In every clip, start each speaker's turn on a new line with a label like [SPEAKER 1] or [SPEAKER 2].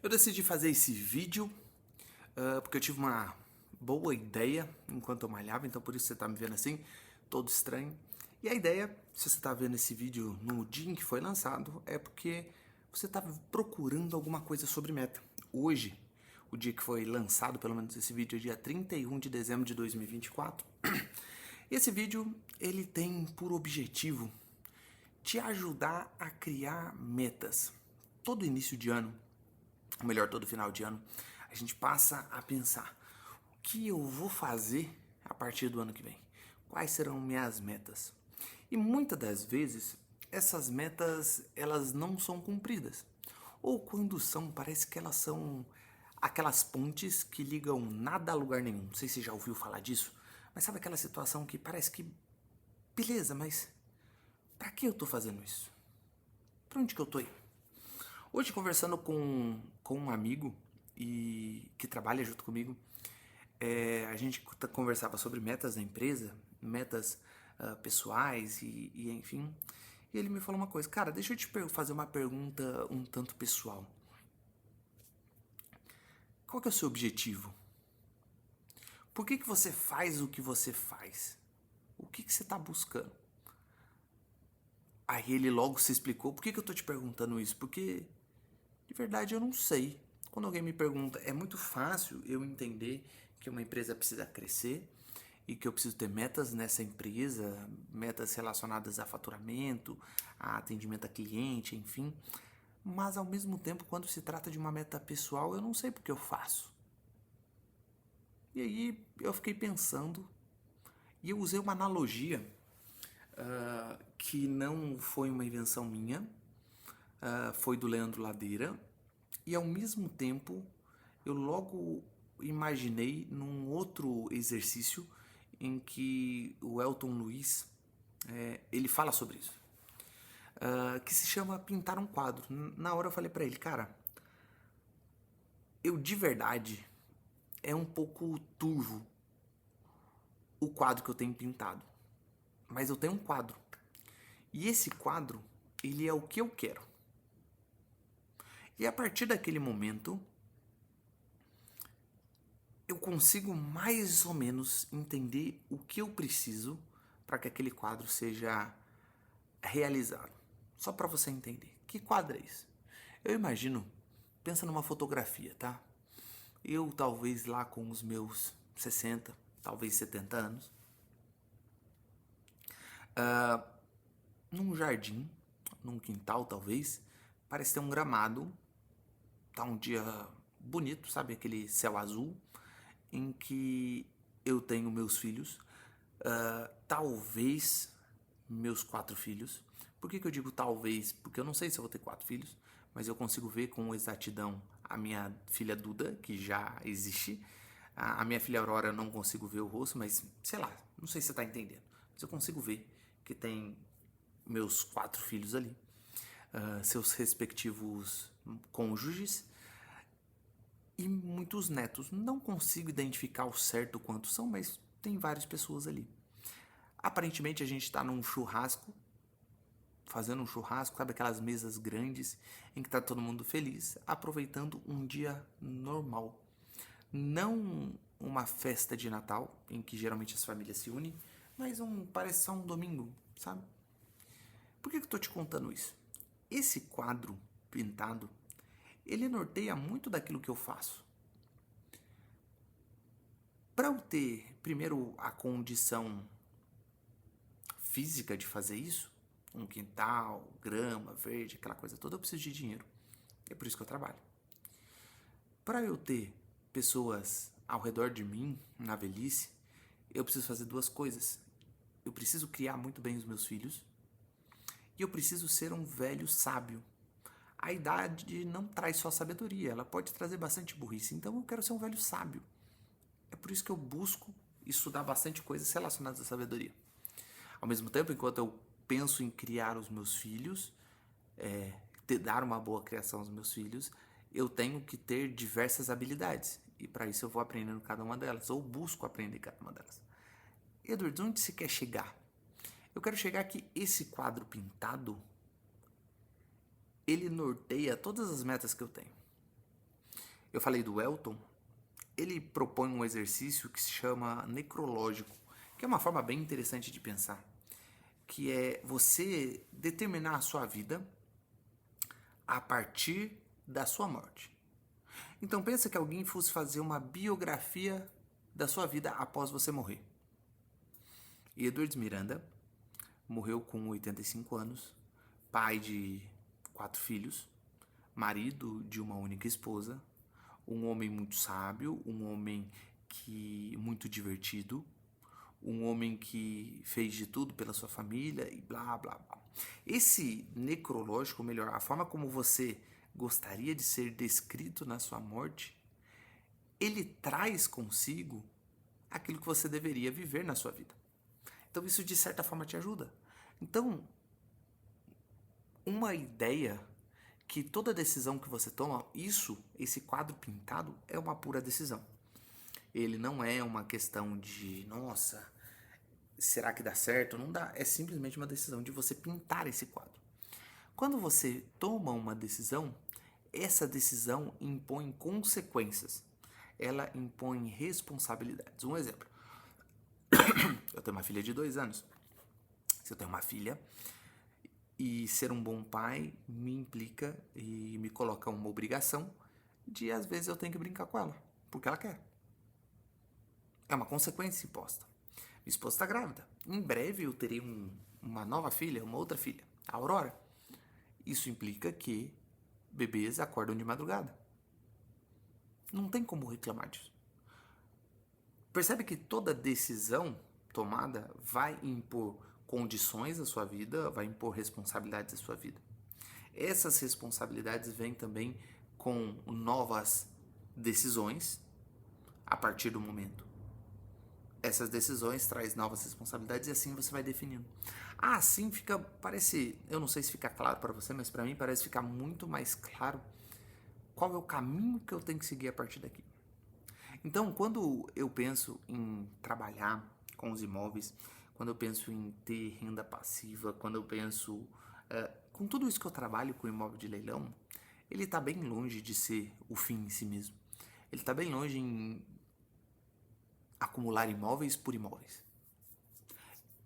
[SPEAKER 1] Eu decidi fazer esse vídeo porque eu tive uma boa ideia enquanto eu malhava, então por isso você tá me vendo assim, todo estranho. E a ideia, se você tá vendo esse vídeo no dia em que foi lançado, é porque você tá procurando alguma coisa sobre meta. Hoje, o dia que foi lançado, pelo menos esse vídeo, é dia 31 de dezembro de 2024. E esse vídeo, ele tem por objetivo te ajudar a criar metas. Todo início de ano, ou melhor, todo final de ano, a gente passa a pensar: o que eu vou fazer a partir do ano que vem? Quais serão minhas metas? E muitas das vezes, essas metas, elas não são cumpridas. Ou quando são, parece que elas são aquelas pontes que ligam nada a lugar nenhum. Não sei se você já ouviu falar disso, mas sabe aquela situação que parece que, beleza, mas pra que eu tô fazendo isso? Pra onde que eu tô indo? Hoje, conversando com um amigo que trabalha junto comigo, a gente conversava sobre metas da empresa, metas pessoais e enfim. E ele me falou uma coisa: cara, deixa eu te fazer uma pergunta um tanto pessoal. Qual que é o seu objetivo? Por que você faz o que você faz? O que você está buscando? Aí ele logo se explicou. Por que eu tô te perguntando isso? Porque, de verdade, eu não sei. Quando alguém me pergunta, é muito fácil eu entender que uma empresa precisa crescer e que eu preciso ter metas nessa empresa, metas relacionadas a faturamento, a atendimento a cliente, enfim. Mas, ao mesmo tempo, quando se trata de uma meta pessoal, eu não sei porque eu faço. E aí eu fiquei pensando e eu usei uma analogia que não foi uma invenção minha, foi do Leandro Ladeira, e ao mesmo tempo eu logo imaginei num outro exercício em que o Elton Luiz ele fala sobre isso, que se chama pintar um quadro. Na hora eu falei pra ele: cara, eu de verdade é um pouco turvo o quadro que eu tenho pintado, mas eu tenho um quadro e esse quadro ele é o que eu quero. E a partir daquele momento, eu consigo mais ou menos entender o que eu preciso para que aquele quadro seja realizado. Só para você entender. Que quadro é esse? Eu imagino, pensa numa fotografia, tá? Eu talvez lá com os meus 60, talvez 70 anos, num jardim, num quintal talvez, parece ter um gramado, tá um dia bonito, sabe? Aquele céu azul, em que eu tenho meus filhos, talvez meus 4 filhos. Por que eu digo talvez? Porque eu não sei se eu vou ter 4 filhos, mas eu consigo ver com exatidão a minha filha Duda, que já existe. A minha filha Aurora eu não consigo ver o rosto, mas sei lá, não sei se você tá entendendo. Mas eu consigo ver que tem meus 4 filhos ali, seus respectivos cônjuges e muitos netos. Não consigo identificar o certo quantos são, mas tem várias pessoas ali. Aparentemente a gente está num churrasco, fazendo um churrasco, sabe aquelas mesas grandes em que está todo mundo feliz, aproveitando um dia normal. Não uma festa de Natal, em que geralmente as famílias se unem, mas parece só um domingo, sabe? Por que eu estou te contando isso? Esse quadro pintado, ele norteia muito daquilo que eu faço. Para eu ter, primeiro, a condição física de fazer isso, um quintal, grama, verde, aquela coisa toda, eu preciso de dinheiro. É por isso que eu trabalho. Para eu ter pessoas ao redor de mim, na velhice, eu preciso fazer 2 coisas. Eu preciso criar muito bem os meus filhos e eu preciso ser um velho sábio. A idade não traz só sabedoria, ela pode trazer bastante burrice. Então eu quero ser um velho sábio. É por isso que eu busco estudar bastante coisas relacionadas à sabedoria. Ao mesmo tempo, enquanto eu penso em criar os meus filhos, dar uma boa criação aos meus filhos, eu tenho que ter diversas habilidades. E para isso eu vou aprendendo cada uma delas, ou busco aprender cada uma delas. Edward, onde se quer chegar? Eu quero chegar que esse quadro pintado, ele norteia todas as metas que eu tenho. eu falei do Elton, ele propõe um exercício que se chama necrológico, que é uma forma bem interessante de pensar, que é você determinar a sua vida a partir da sua morte. Então pensa que alguém fosse fazer uma biografia da sua vida após você morrer. Edward Miranda morreu com 85 anos, pai de 4 filhos, marido de uma única esposa, um homem muito sábio, um homem muito divertido, um homem que fez de tudo pela sua família e blá blá blá. Esse necrológico, ou melhor, a forma como você gostaria de ser descrito na sua morte, ele traz consigo aquilo que você deveria viver na sua vida. Então isso de certa forma te ajuda. Então, uma ideia que toda decisão que você toma, esse quadro pintado, é uma pura decisão. Ele não é uma questão de, nossa, será que dá certo? Não dá. É simplesmente uma decisão de você pintar esse quadro. Quando você toma uma decisão, essa decisão impõe consequências. Ela impõe responsabilidades. Um exemplo. Eu tenho uma filha de 2 anos. Se eu tenho uma filha, e ser um bom pai me implica e me coloca uma obrigação de, às vezes, eu tenho que brincar com ela, porque ela quer. É uma consequência imposta. Minha esposa está grávida. Em breve eu terei uma nova filha, uma outra filha, a Aurora. Isso implica que bebês acordam de madrugada. Não tem como reclamar disso. Percebe que toda decisão tomada vai impor condições à sua vida, vai impor responsabilidades à sua vida. Essas responsabilidades vêm também com novas decisões a partir do momento. Essas decisões trazem novas responsabilidades e assim você vai definindo. Assim parece, eu não sei se fica claro para você, mas para mim parece ficar muito mais claro qual é o caminho que eu tenho que seguir a partir daqui. Então, quando eu penso em trabalhar com os imóveis, quando eu penso em ter renda passiva, quando eu penso com tudo isso que eu trabalho com imóvel de leilão, ele está bem longe de ser o fim em si mesmo. Ele está bem longe em acumular imóveis por imóveis.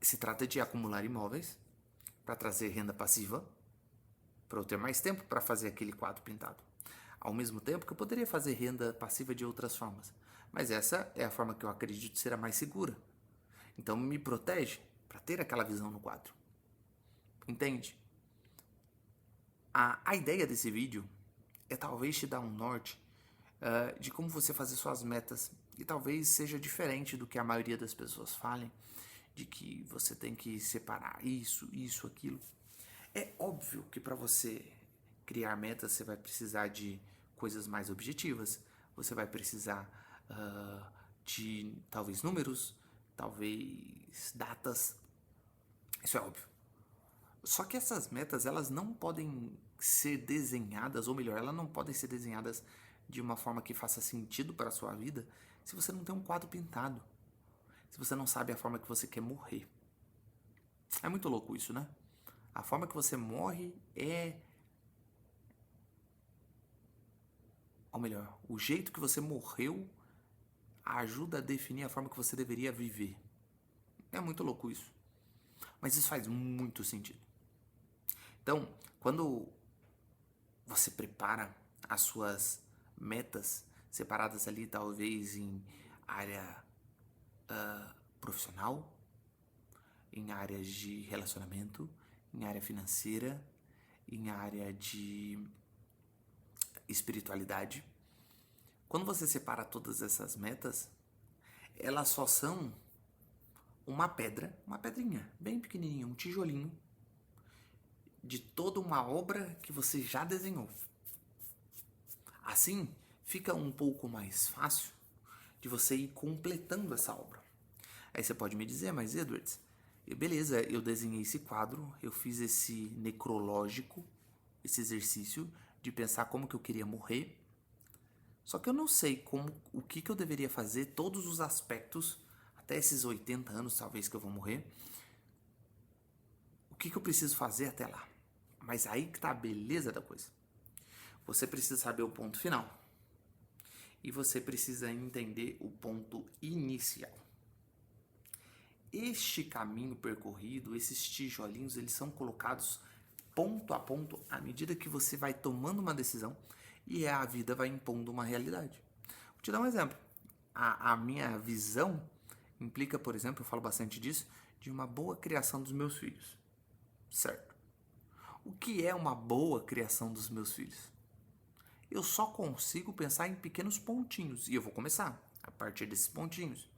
[SPEAKER 1] Se trata de acumular imóveis para trazer renda passiva, para eu ter mais tempo para fazer aquele quadro pintado. Ao mesmo tempo que eu poderia fazer renda passiva de outras formas. Mas essa é a forma que eu acredito ser a mais segura. Então me protege para ter aquela visão no quadro. Entende? A ideia desse vídeo é talvez te dar um norte de como você fazer suas metas. E talvez seja diferente do que a maioria das pessoas falem, de que você tem que separar isso, aquilo. É óbvio que para você criar metas, você vai precisar de coisas mais objetivas. Você vai precisar de talvez números, talvez datas. Isso é óbvio. Só que essas metas, elas não podem ser desenhadas, ou melhor, elas não podem ser desenhadas de uma forma que faça sentido para a sua vida se você não tem um quadro pintado. Se você não sabe a forma que você quer morrer. É muito louco isso, né? A forma que você morre ou melhor, o jeito que você morreu ajuda a definir a forma que você deveria viver. É muito louco isso. Mas isso faz muito sentido. Então, quando você prepara as suas metas separadas ali, talvez em área profissional, em áreas de relacionamento, em área financeira, em área de espiritualidade. Quando você separa todas essas metas, elas só são uma pedrinha, bem pequenininha, um tijolinho de toda uma obra que você já desenhou. Assim, fica um pouco mais fácil de você ir completando essa obra. Aí você pode me dizer, mas Edwards, beleza, eu desenhei esse quadro, eu fiz esse necrológico, esse exercício de pensar como que eu queria morrer, só que eu não sei o que eu deveria fazer, todos os aspectos, até esses 80 anos talvez que eu vou morrer, o que eu preciso fazer até lá. Mas aí que tá a beleza da coisa. Você precisa saber o ponto final. e você precisa entender o ponto inicial. Este caminho percorrido, esses tijolinhos, eles são colocados ponto a ponto à medida que você vai tomando uma decisão e a vida vai impondo uma realidade. Vou te dar um exemplo. A minha visão implica, por exemplo, eu falo bastante disso, de uma boa criação dos meus filhos. Certo? O que é uma boa criação dos meus filhos? Eu só consigo pensar em pequenos pontinhos e eu vou começar a partir desses pontinhos.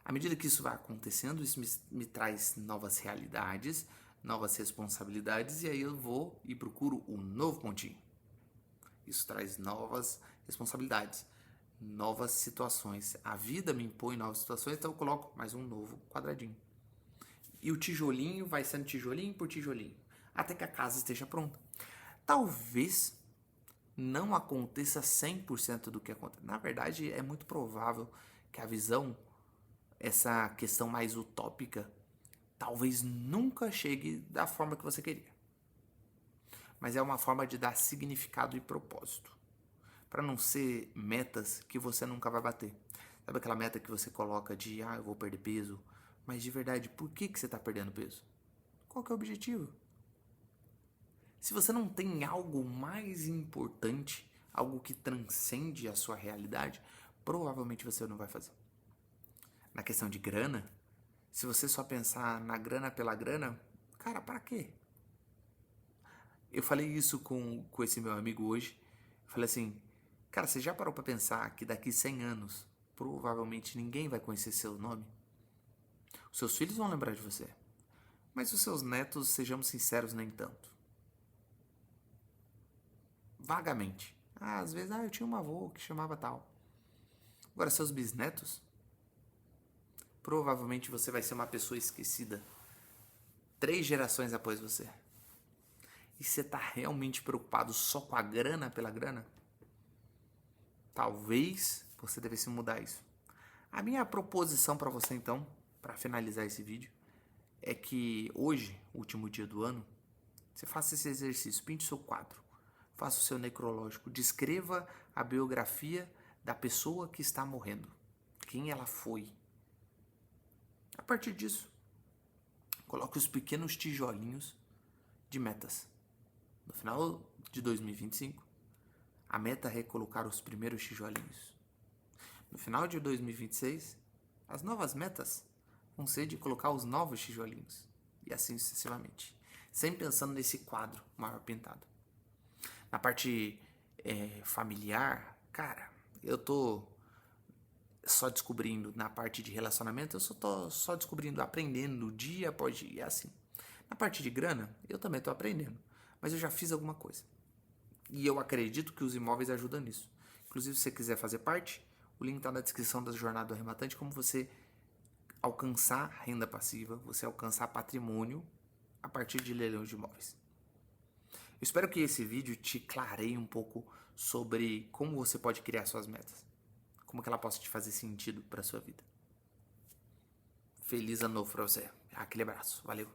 [SPEAKER 1] À medida que isso vai acontecendo, isso me traz novas realidades, novas responsabilidades e aí eu vou e procuro um novo pontinho. Isso traz novas responsabilidades, novas situações. A vida me impõe novas situações, então eu coloco mais um novo quadradinho. E o tijolinho vai sendo tijolinho por tijolinho, até que a casa esteja pronta. Talvez não aconteça 100% do que acontece. Na verdade, é muito provável que a visão, essa questão mais utópica, talvez nunca chegue da forma que você queria. Mas é uma forma de dar significado e propósito. Para não ser metas que você nunca vai bater. Sabe aquela meta que você coloca de, eu vou perder peso, mas de verdade, por que você está perdendo peso? Qual que é o objetivo? Se você não tem algo mais importante, algo que transcende a sua realidade, provavelmente você não vai fazer. Na questão de grana, se você só pensar na grana pela grana, cara, para quê? Eu falei isso com esse meu amigo hoje. Eu falei assim, cara, você já parou para pensar que daqui 100 anos, provavelmente ninguém vai conhecer seu nome? Os seus filhos vão lembrar de você. Mas os seus netos, sejamos sinceros, nem tanto. Vagamente. Às vezes, eu tinha um avô que chamava tal. Agora, seus bisnetos, provavelmente você vai ser uma pessoa esquecida 3 gerações após você. E você está realmente preocupado só com a grana pela grana? Talvez você devesse mudar isso. A minha proposição para você, então, para finalizar esse vídeo, é que hoje, último dia do ano, você faça esse exercício, pinte seu quadro, faça o seu necrológico, descreva a biografia da pessoa que está morrendo, quem ela foi. A partir disso, coloque os pequenos tijolinhos de metas. No final de 2025, a meta é colocar os primeiros tijolinhos. No final de 2026, as novas metas vão ser de colocar os novos tijolinhos. E assim sucessivamente. Sempre pensando nesse quadro maior pintado. Na parte familiar, cara, eu tô só descobrindo. Na parte de relacionamento, eu tô só descobrindo, aprendendo dia após dia, assim. Na parte de grana, eu também tô aprendendo. Mas eu já fiz alguma coisa. E eu acredito que os imóveis ajudam nisso. Inclusive, se você quiser fazer parte, o link está na descrição da Jornada do Arrematante, como você alcançar renda passiva, você alcançar patrimônio a partir de leilões de imóveis. Eu espero que esse vídeo te clareie um pouco sobre como você pode criar suas metas. Como que ela possa te fazer sentido para a sua vida. Feliz ano novo para você. Aquele abraço. Valeu.